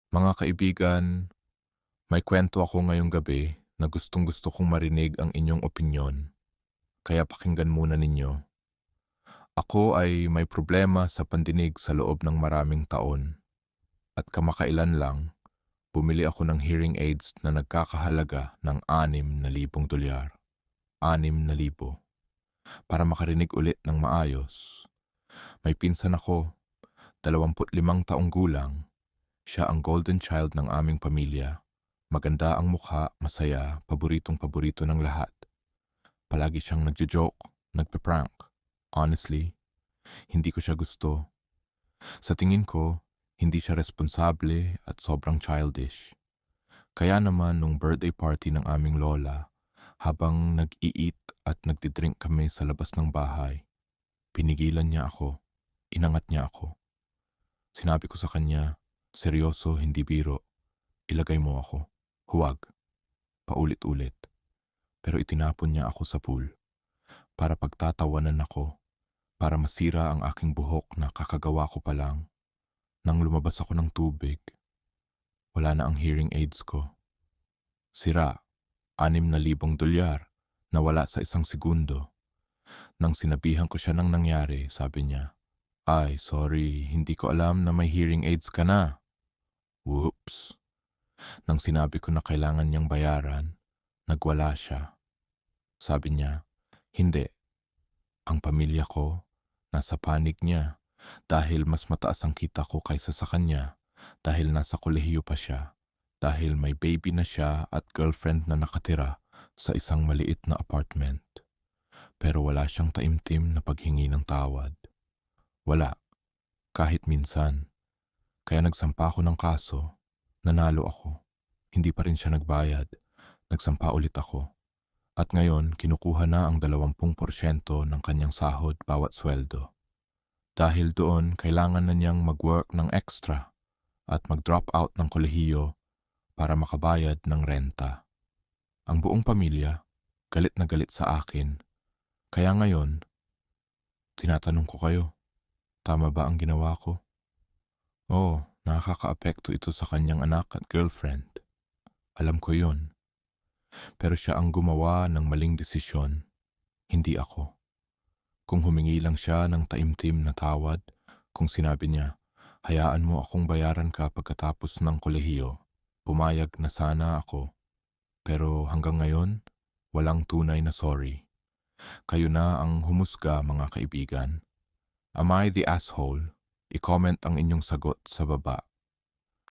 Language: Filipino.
Mga kaibigan, may kwento ako ngayong gabi na gustong-gusto kong marinig ang inyong opinyon, kaya pakinggan muna ninyo. Ako ay may problema sa pandinig sa loob ng maraming taon at kamakailan lang bumili ako ng hearing aids na nagkakahalaga ng $6,000. 6,000 para makarinig ulit ng maayos. May pinsan ako, 25 taong gulang. Siya ang golden child ng aming pamilya. Maganda ang mukha, masaya, paboritong-paborito ng lahat. Palagi siyang nagjo-joke, nagpe-prank. Honestly, hindi ko siya gusto. Sa tingin ko, hindi siya responsable at sobrang childish. Kaya naman nung birthday party ng aming lola, habang nag-i-eat at nagdi-drink kami sa labas ng bahay, pinigilan niya ako, inangat niya ako. Sinabi ko sa kanya, seryoso, hindi biro, ilagay mo ako. Huwag, paulit-ulit. Pero itinapon niya ako sa pool para pagtatawanan ako, para masira ang aking buhok na kakagawa ko pa lang. Nang lumabas ako ng tubig, wala na ang hearing aids ko. Sira, $6,000 nawala sa isang segundo. Nang sinabihan ko siya ng nangyari, sabi niya, "Ay, sorry, hindi ko alam na may hearing aids ka na." Whoops! Nang sinabi ko na kailangan niyang bayaran, nagwala siya. Sabi niya, hindi, ang pamilya ko, nasa panig niya dahil mas mataas ang kita ko kaysa sa kanya, dahil nasa kolehiyo pa siya, dahil may baby na siya at girlfriend na nakatira sa isang maliit na apartment. Pero wala siyang taimtim na paghingi ng tawad. Wala, kahit minsan. Kaya nagsampa ako ng kaso, nanalo ako. Hindi pa rin siya nagbayad, nagsampa ulit ako. At ngayon, kinukuha na ang 20% ng kanyang sahod bawat sweldo. Dahil doon, kailangan na niyang mag-work ng extra at mag-drop out ng kolehiyo para makabayad ng renta. Ang buong pamilya, galit na galit sa akin. Kaya ngayon, tinatanong ko kayo, tama ba ang ginawa ko? Oo, nakakaapekto ito sa kanyang anak at girlfriend. Alam ko yun. Pero siya ang gumawa ng maling desisyon, hindi ako. Kung humingi lang siya ng taimtim na tawad, kung sinabi niya, hayaan mo akong bayaran ka pagkatapos ng kolehiyo, pumayag na sana ako. Pero hanggang ngayon, walang tunay na sorry. Kayo na ang humusga, mga kaibigan. Am I the asshole? I-comment ang inyong sagot sa baba.